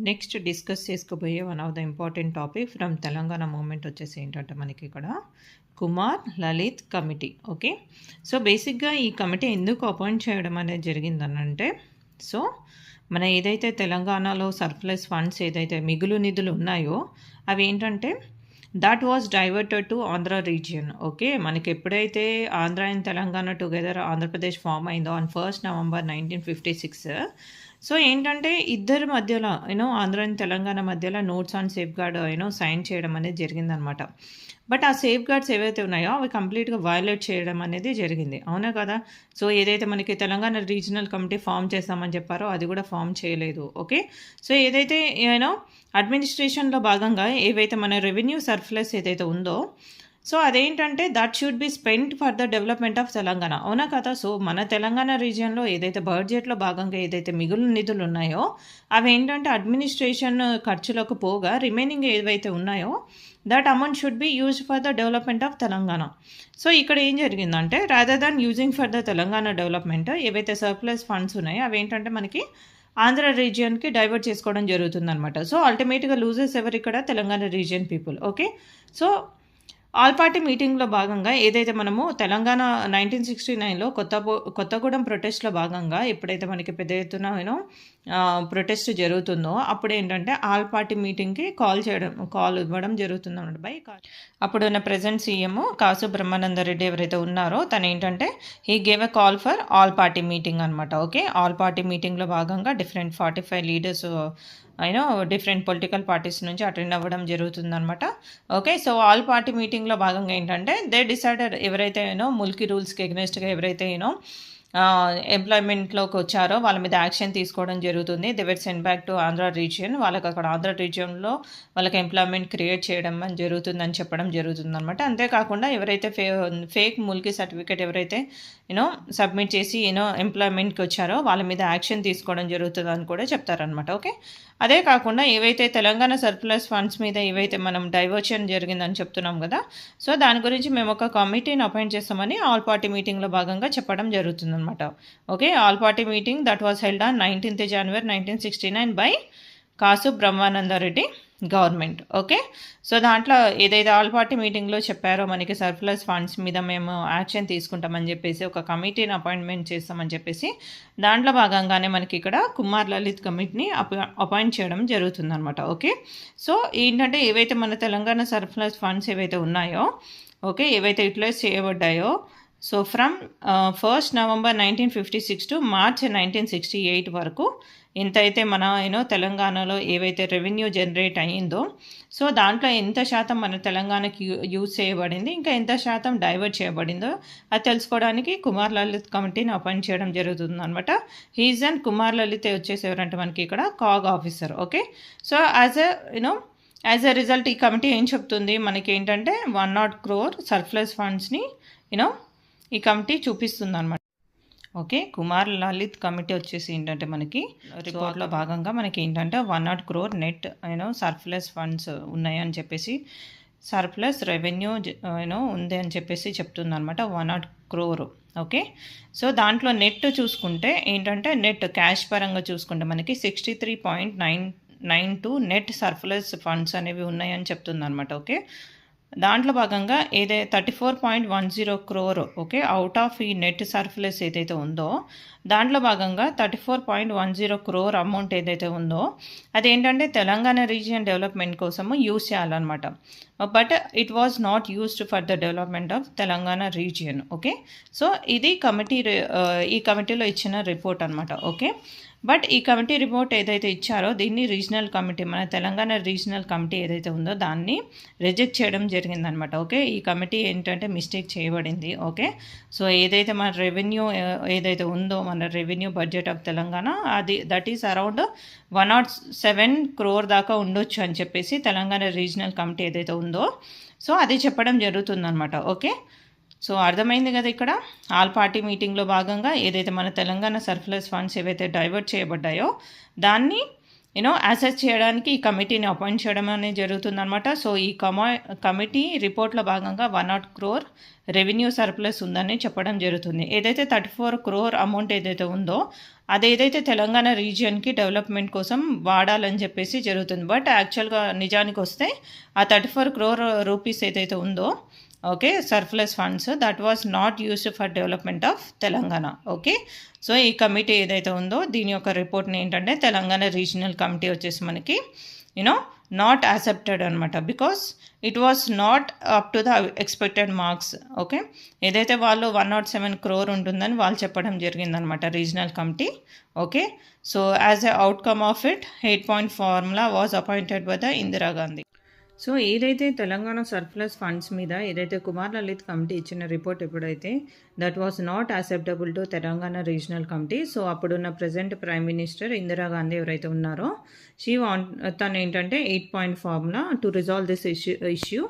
Next discuss చేసుకోబోయే one of the important topic from Telangana movement వచ్చేసి ఏంటంటే మనకి ఇక్కడ Kumar Lalit committee. Okay, so బేసిక్గా ఈ కమిటీ ఎందుకు అపాయింట్ చేయడం అనేది జరిగిందనంటే, సో మన ఏదైతే తెలంగాణలో సర్ప్లస్ ఫండ్స్ ఏదైతే మిగులు నిధులు ఉన్నాయో అవి ఏంటంటే that was diverted to Andhra region. Okay, మనకి ఎప్పుడైతే Andhra and Telangana together Andhra Pradesh form అయిందో ఆన్ 1st November 1956, సో ఏంటంటే ఇద్దరి మధ్యలో ఆంధ్ర అండ్ తెలంగాణ మధ్యలో notes on safe gourd sign చేయడం అనేది జరిగిందనమాట. బట్ ఆ సేఫ్ గార్డ్స్ ఏవైతే ఉన్నాయో అవి కంప్లీట్గా వయలేట్ చేయడం అనేది జరిగింది, అవునా కదా? సో ఏదైతే మనకి తెలంగాణ రీజనల్ కమిటీ ఫామ్ చేస్తామని చెప్పారో అది కూడా ఫామ్ చేయలేదు. ఓకే, సో ఏదైతే అడ్మినిస్ట్రేషన్లో భాగంగా ఏవైతే మన రెవెన్యూ సర్ప్లస్ ఏదైతే ఉందో, సో అదేంటంటే that should be spend for the development of Telangana, అవునా కదా? సో మన తెలంగాణ రీజియన్లో ఏదైతే బడ్జెట్లో భాగంగా ఏదైతే మిగులు నిధులు ఉన్నాయో అవి ఏంటంటే అడ్మినిస్ట్రేషన్ ఖర్చులకు పోగా రిమైనింగ్ ఏవైతే ఉన్నాయో that amount should be used for the development of Telangana. So ఇక్కడ ఏం జరిగిందంటే rather than using for the Telangana development ఏవైతే సర్ప్లస్ ఫండ్స్ ఉన్నాయో అవి ఏంటంటే మనకి ఆంధ్ర రీజియన్కి డైవర్ట్ చేసుకోవడం జరుగుతుందన్నమాట. సో అల్టిమేట్గా లూజెస్ ఎవరు ఇక్కడ? Telangana region people. Okay, so all party మీటింగ్లో భాగంగా ఏదైతే మనము తెలంగాణ 1969లో కొత్తగూడెం ప్రొటెస్ట్లో భాగంగా ఎప్పుడైతే మనకి పెద్ద ఎత్తున ప్రొటెస్ట్ జరుగుతుందో అప్పుడు ఏంటంటే ఆల్ పార్టీ మీటింగ్కి కాల్ ఇవ్వడం జరుగుతుంది అన్నమాట. అప్పుడున్న ప్రెజెంట్ సీఎం కాసు బ్రహ్మానందరెడ్డి ఎవరైతే ఉన్నారో తను ఏంటంటే he gave a call for all party meeting అనమాట. ఓకే, ఆల్ పార్టీ మీటింగ్లో భాగంగా different 45 leaders different political parties నుంచి అటెండ్ అవ్వడం జరుగుతుందనమాట. ఓకే, సో ఆల్ పార్టీ మీటింగ్లో భాగంగా ఏంటంటే దే డిసైడెడ్ ఎవరైతే ముల్కీ రూల్స్కి ఎగ్నెస్ట్గా ఎవరైతే ఎంప్లాయ్మెంట్లోకి వచ్చారో వాళ్ళ మీద యాక్షన్ తీసుకోవడం జరుగుతుంది. They were send back to Andhra region. వాళ్ళకి అక్కడ ఆంధ్ర రీజియన్లో వాళ్ళకి ఎంప్లాయ్మెంట్ క్రియేట్ చేయడం జరుగుతుందని చెప్పడం జరుగుతుందన్నమాట. అంతేకాకుండా ఎవరైతే ఫేక్ ముల్కీ సర్టిఫికేట్ ఎవరైతే సబ్మిట్ చేసి ఎంప్లాయ్మెంట్కి వచ్చారో వాళ్ళ మీద యాక్షన్ తీసుకోవడం జరుగుతుందని కూడా చెప్తారనమాట. ఓకే, అదే కాకుండా ఏవైతే తెలంగాణ సర్ప్లస్ ఫండ్స్ మీద ఏవైతే మనం డైవర్షన్ జరిగిందని చెప్తున్నాం కదా, సో దాని గురించి మేము ఒక కమిటీని అపాయింట్ చేస్తామని ఆల్ పార్టీ మీటింగ్లో భాగంగా చెప్పడం జరుగుతుందన్నమాట. Okay, all party meeting that was held on 19th January 1969 by Kasu Brahmananda Reddy government. Okay, so దాంట్లో ఏదైతే ఆల్ పార్టీ మీటింగ్లో చెప్పారో మనకి సర్ప్లస్ ఫండ్స్ మీద మేము యాక్షన్ తీసుకుంటామని చెప్పేసి ఒక కమిటీని అపాయింట్మెంట్ చేస్తామని చెప్పేసి దాంట్లో భాగంగానే మనకి ఇక్కడ కుమార్ లలిత్ కమిటీని అపాయింట్ చేయడం జరుగుతుందన్నమాట. ఓకే, సో ఏంటంటే ఏవైతే మన తెలంగాణ సర్ప్లస్ ఫండ్స్ ఏవైతే ఉన్నాయో, ఓకే, ఏవైతే యూటిలైజ్ చేయబడ్డాయో, so from 1st November 1956 to March 1968 వరకు ఎంతైతే మన తెలంగాణలో ఏవైతే రెవెన్యూ జనరేట్ అయ్యిందో, సో దాంట్లో ఎంత శాతం మన తెలంగాణకి యూజ్ చేయబడింది, ఇంకా ఎంత శాతం డైవర్ట్ చేయబడిందో అది తెలుసుకోవడానికి కుమార్ లలిత్ కమిటీని అపాయింట్ చేయడం జరుగుతుంది అనమాట. హీజ్ అండ్ కుమార్ లలిత్ వచ్చేసి ఎవరంటే మనకి ఇక్కడ CAG officer. Okay, so as a result ఈ కమిటీ ఏం చెప్తుంది మనకి ఏంటంటే 100 crore సర్ప్లస్ ఫండ్స్ని ఈ కమిటీ చూపిస్తుంది అనమాట. ఓకే, కుమార్ లలిత్ కమిటీ వచ్చేసి ఏంటంటే మనకి రిపోర్ట్లో భాగంగా మనకి ఏంటంటే 100 crore నెట్ సర్ప్లస్ ఫండ్స్ ఉన్నాయని చెప్పేసి సర్ప్లస్ రెవెన్యూ ఉంది అని చెప్పేసి చెప్తుంది అనమాట 100 crore. ఓకే, సో దాంట్లో నెట్ చూసుకుంటే ఏంటంటే నెట్ క్యాష్ పరంగా చూసుకుంటే మనకి 63.92 నెట్ సర్ప్లస్ ఫండ్స్ అనేవి ఉన్నాయని చెప్తుంది అనమాట. ఓకే, దాంట్లో భాగంగా 34.10 crore. ఓకే, అవుట్ ఆఫ్ ఈ నెట్ సర్ప్లస్ ఏదైతే ఉందో దాంట్లో భాగంగా 34.10 crore అమౌంట్ ఏదైతే ఉందో అదేంటంటే తెలంగాణ రీజియన్ డెవలప్మెంట్ కోసము యూజ్ చేయాలన్నమాట. But it was not used for the development of Telangana region. Okay, so ఇది ఈ కమిటీలో ఇచ్చిన రిపోర్ట్ అనమాట. ఓకే, బట్ ఈ కమిటీ రిపోర్ట్ ఏదైతే ఇచ్చారో దీన్ని రీజనల్ కమిటీ మన తెలంగాణ రీజనల్ కమిటీ ఏదైతే ఉందో దాన్ని రిజెక్ట్ చేయడం జరిగిందనమాట. ఓకే, ఈ కమిటీ ఏంటంటే మిస్టేక్ చేయబడింది. ఓకే, సో ఏదైతే మన రెవెన్యూ ఏదైతే ఉందో మన revenue budget of Telangana that is around 107 crore దాకా ఉండొచ్చు అని చెప్పేసి తెలంగాణ రీజనల్ కమిటీ ఏదైతే ఉందో సో అది చెప్పడం జరుగుతుందన్నమాట. ఓకే, సో అర్థమైంది కదా, ఇక్కడ ఆల్ పార్టీ మీటింగ్లో భాగంగా ఏదైతే మన తెలంగాణ సర్ప్లస్ ఫండ్స్ ఏవైతే డైవర్ట్ చేయబడ్డాయో దాన్ని అసెస్ చేయడానికి ఈ కమిటీని అపాయింట్ చేయడం అనేది జరుగుతుందన్నమాట. సో ఈ కమిటీ రిపోర్ట్లో భాగంగా 100 crore రెవెన్యూ సర్ప్లస్ ఉందని చెప్పడం జరుగుతుంది. ఏదైతే 34 crore అమౌంట్ ఏదైతే ఉందో అదేదైతే తెలంగాణ రీజియన్కి డెవలప్మెంట్ కోసం వాడాలని చెప్పేసి జరుగుతుంది. బట్ యాక్చువల్గా నిజానికి వస్తే ఆ 34 crore రూపీస్ ఏదైతే ఉందో okay surplus funds that was not used for development of Telangana. Okay so ఈ కమిటీ ఏదైతే ఉందో దీని యొక్క రిపోర్ట్ని ఏంటంటే తెలంగాణ రీజనల్ కమిటీ వచ్చేసి మనకి నాట్ యాక్సెప్టెడ్ అనమాట. Because it was not up to the expected marks. Okay ఏదైతే వాళ్ళు 107 crore ఉంటుందని వాళ్ళు చెప్పడం జరిగిందనమాట regional committee. Okay so as a outcome of it 8-point formula was appointed by the Indira Gandhi. So ఏదైతే తెలంగాణ సర్ప్లస్ ఫండ్స్ మీద ఏదైతే కుమార్ లలిత్ కమిటీ ఇచ్చిన రిపోర్ట్ ఎప్పుడైతే that was not acceptable to Telangana regional committee. So అప్పుడున్న present prime minister Indira Gandhi ఎవరైతే ఉన్నారో తను ఏంటంటే 8-point formula to resolve this issue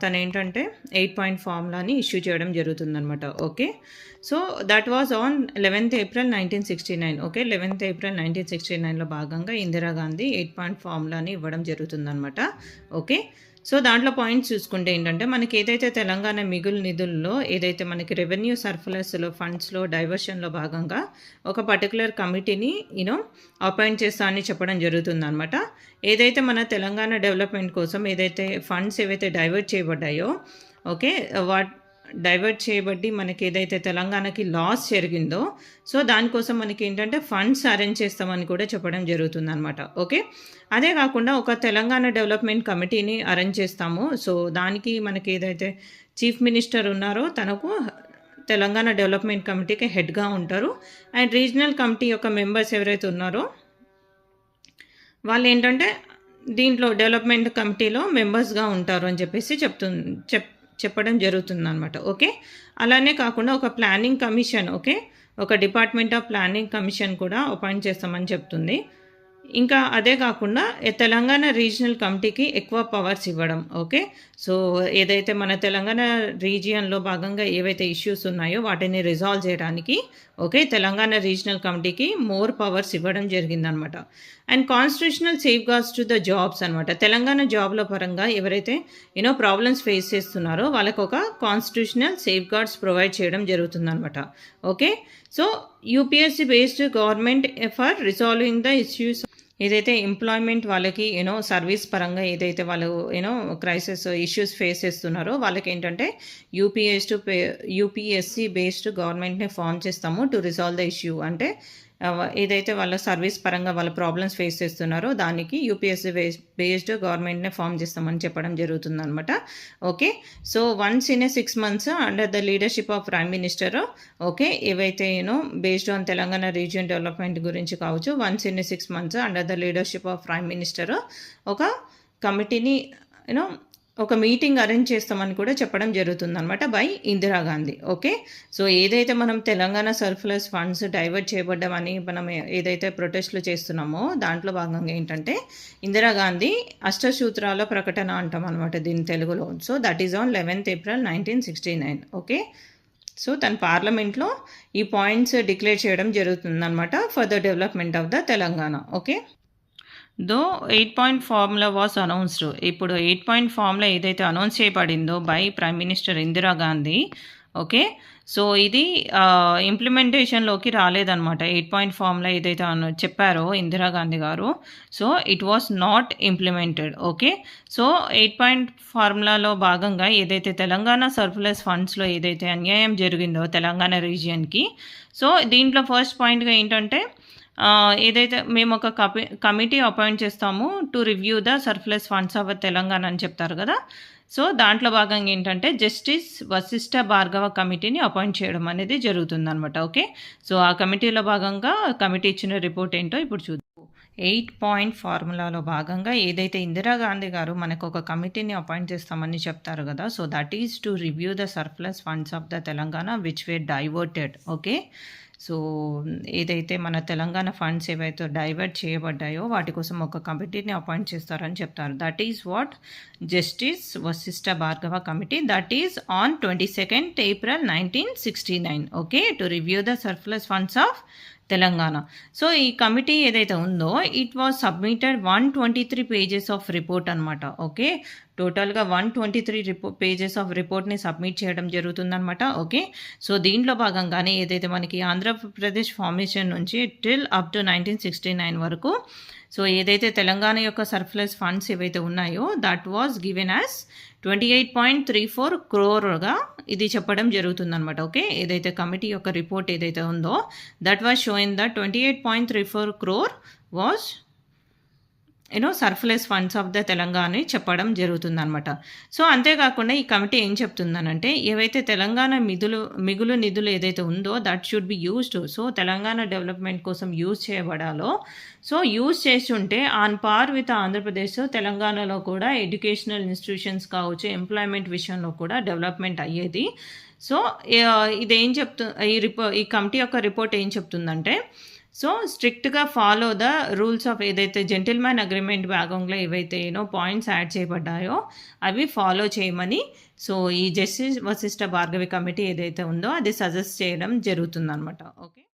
తను ఏంటంటే 8-point ఫార్ములాని ఇష్యూ చేయడం జరుగుతుందనమాట. Okay so that was on 11th April 1969. Okay 11th April 1969లో భాగంగా ఇందిరా గాంధీ 8-point ఫార్ములాని ఇవ్వడం జరుగుతుందనమాట. ఓకే సో దాంట్లో పాయింట్స్ చూసుకుంటే ఏంటంటే మనకి ఏదైతే తెలంగాణ మిగులు నిధుల్లో ఏదైతే మనకి రెవెన్యూ సర్ప్లస్లో ఫండ్స్లో డైవర్షన్లో భాగంగా ఒక పర్టికులర్ కమిటీని అపాయింట్ చేస్తా అని చెప్పడం జరుగుతుందన్నమాట. ఏదైతే మన తెలంగాణ డెవలప్మెంట్ కోసం ఏదైతే ఫండ్స్ ఏవైతే డైవర్ట్ చేయబడ్డాయో ఓకే డైవర్ట్ చేయబడి మనకి ఏదైతే తెలంగాణకి లాస్ జరిగిందో సో దానికోసం మనకి ఏంటంటే ఫండ్స్ అరేంజ్ చేస్తామని కూడా చెప్పడం జరుగుతుంది అనమాట. ఓకే అదే కాకుండా ఒక తెలంగాణ డెవలప్మెంట్ కమిటీని అరేంజ్ చేస్తాము. సో దానికి మనకి ఏదైతే చీఫ్ మినిస్టర్ ఉన్నారో తనకు తెలంగాణ డెవలప్మెంట్ కమిటీకి హెడ్గా ఉంటారు. అండ్ రీజనల్ కమిటీ యొక్క మెంబర్స్ ఎవరైతే ఉన్నారో వాళ్ళు ఏంటంటే దీంట్లో డెవలప్మెంట్ కమిటీలో మెంబర్స్గా ఉంటారు అని చెప్పేసి చెప్పడం జరుగుతుందన్నమాట. ఓకే అలానే కాకుండా ఒక ప్లానింగ్ కమిషన్ ఓకే ఒక డిపార్ట్మెంట్ ఆఫ్ ప్లానింగ్ కమిషన్ కూడా అపాయింట్ చేస్తామని చెప్తుంది. ఇంకా అదే కాకుండా తెలంగాణ రీజనల్ కమిటీకి ఎక్కువ పవర్స్ ఇవ్వడం. ఓకే సో ఏదైతే మన తెలంగాణ రీజియన్లో భాగంగా ఏవైతే ఇష్యూస్ ఉన్నాయో వాటిని రిజాల్వ్ చేయడానికి ఓకే తెలంగాణ రీజనల్ కమిటీకి మోర్ పవర్స్ ఇవ్వడం జరిగిందనమాట. And constitutional safe guards to the jobs అనమాట. తెలంగాణ జాబ్ల పరంగా ఎవరైతే ప్రాబ్లమ్స్ ఫేస్ చేస్తున్నారో వాళ్ళకు ఒక కాన్స్టిట్యూషనల్ సేఫ్ గార్డ్స్ ప్రొవైడ్ చేయడం జరుగుతుందనమాట. Okay so UPSC based government for resolving the issues ఏదైతే ఎంప్లాయ్మెంట్ వాళ్ళకి సర్వీస్ పరంగా ఏదైతే వాళ్ళు క్రైసిస్ ఇష్యూస్ ఫేస్ చేస్తున్నారో వాళ్ళకి ఏంటంటే యూపీఎస్సీ బేస్డ్ గవర్నమెంట్ని ఫామ్ చేస్తాము టు రిజాల్వ్ ద ఇష్యూ. అంటే ఏదైతే వాళ్ళ సర్వీస్ పరంగా వాళ్ళ ప్రాబ్లమ్స్ ఫేస్ చేస్తున్నారో దానికి యూపీఎస్సీ బేస్డ్ గవర్నమెంట్నే ఫామ్ చేస్తామని చెప్పడం జరుగుతుంది అనమాట. Okay so once in 6 months under the leadership of prime minister okay ఏవైతే based on Telangana region development గురించి కావచ్చు once in 6 months under the leadership of prime minister ఒక కమిటీని ఒక మీటింగ్ అరేంజ్ చేస్తామని కూడా చెప్పడం జరుగుతుందన్నమాట by Indira Gandhi. Okay so ఏదైతే మనం తెలంగాణ సర్ప్లస్ ఫండ్స్ డైవర్ట్ చేయబడ్డామని మనం ఏదైతే ప్రొటెస్ట్లు చేస్తున్నామో దాంట్లో భాగంగా ఏంటంటే ఇందిరా గాంధీ అష్టసూత్రాల ప్రకటన అంటాం అనమాట దీని తెలుగులో. So that is on 11th April 1969. Okay so తన పార్లమెంట్లో ఈ పాయింట్స్ డిక్లేర్ చేయడం జరుగుతుందన్నమాట for the development of the Telangana. Okay though 8-point formula was announced. ఇప్పుడు 8-point ఫార్ములా ఏదైతే అనౌన్స్ చేయబడిందో by prime minister Indira Gandhi okay so ఇది ఇంప్లిమెంటేషన్లోకి రాలేదన్నమాట. 8-point ఫార్ములా ఏదైతే చెప్పారో ఇందిరా గాంధీ గారు so it was not implemented. Okay so 8-point ఫార్ములాలో భాగంగా ఏదైతే తెలంగాణ సర్ప్లస్ ఫండ్స్లో ఏదైతే అన్యాయం జరిగిందో తెలంగాణ రీజియన్కి సో దీంట్లో ఫస్ట్ పాయింట్గా ఏంటంటే ఏదైతే మేము ఒక కమిటీ అపాయింట్ చేస్తాము to review the surplus funds of Telangana అని చెప్తారు కదా. సో దాంట్లో భాగంగా ఏంటంటే జస్టిస్ వశిష్ఠ భార్గవ కమిటీని అపాయింట్ చేయడం అనేది జరుగుతుందన్నమాట. ఓకే సో ఆ కమిటీలో భాగంగా కమిటీ ఇచ్చిన రిపోర్ట్ ఏంటో ఇప్పుడు చూద్దాం. 8-point ఫార్ములాలో భాగంగా ఏదైతే ఇందిరా గాంధీ గారు మనకు ఒక కమిటీని అపాయింట్ చేస్తామని చెప్తారు కదా so that is to review the surplus funds of the Telangana which were diverted. Okay so ఏదైతే మన తెలంగాణ ఫండ్స్ ఏవైతే డైవర్ట్ చేయబడ్డాయో వాటి కోసం ఒక కమిటీని అపాయింట్ చేస్తారని చెప్తారు. That is what justice Vashishtha Bhargava committee that is on 22nd April 1969. Okay to review the surplus funds of Telangana. So, ఈ కమిటీ ఏదైతే ఉందో it was submitted 123 pages of report అనమాట. ఓకే. టోటల్‌గా 123 పేజెస్ ఆఫ్ రిపోర్ట్‌ని సబ్మిట్ చేయడం జరుగుతుందనమాట. ఓకే. సో, దీంట్లో భాగంగానే ఏదైతే మనకి ఆంధ్రప్రదేశ్ ఫార్మేషన్ నుంచి టిల్ అప్ టు 1969 వరకు సో, ఏదైతే తెలంగాణ యొక్క సర్ప్లస్ ఫండ్స్ ఏవైతే ఉన్నాయో దట్ వాస్ గివెన్ యాస్ 28.34 క్రోర్‌గా ఇది చెప్పడం జరుగుతుందనమాట. ఓకే. ఏదైతే కమిటీ యొక్క రిపోర్ట్ ఏదైతే ఉందో that was showing the 28.34 crore was surplus funds of the Telangana అని చెప్పడం జరుగుతుందనమాట. సో, అంతేకాకుండా ఈ కమిటీ ఏం చెప్తుందనంటే ఏవైతే తెలంగాణ మిగులు నిధులు ఏదైతే ఉందో that should be used. So, Telangana development కోసం యూజ్ చేయబడాలో సో, యూజ్ చేస్తుంటే ఆన్ పార్ విత్ ఆంధ్రప్రదేశ్ తెలంగాణలో కూడా ఎడ్యుకేషనల్ ఇన్స్టిట్యూషన్స్ కావచ్చు, ఎంప్లాయ్మెంట్ విషయంలో కూడా డెవలప్మెంట్ అయ్యేది. సో, ఇదేం ఈ కమిటీ యొక్క రిపోర్ట్ ఏం చెప్తుందంటే సో, స్ట్రిక్ట్‌గా ఫాలో ద రూల్స్ ఆఫ్ ఏదైతే జెంటిల్‌మ్యాన్ అగ్రీమెంట్ భాగంలో ఏవైతే పాయింట్స్ యాడ్ చేయబడ్డాయో అవి ఫాలో చేయమని సో, ఈ జస్టిస్ వశిష్ఠ భార్గవి కమిటీ ఏదైతే ఉందో అది సజెస్ట్ చేయడం జరుగుతుందనమాట. ఓకే.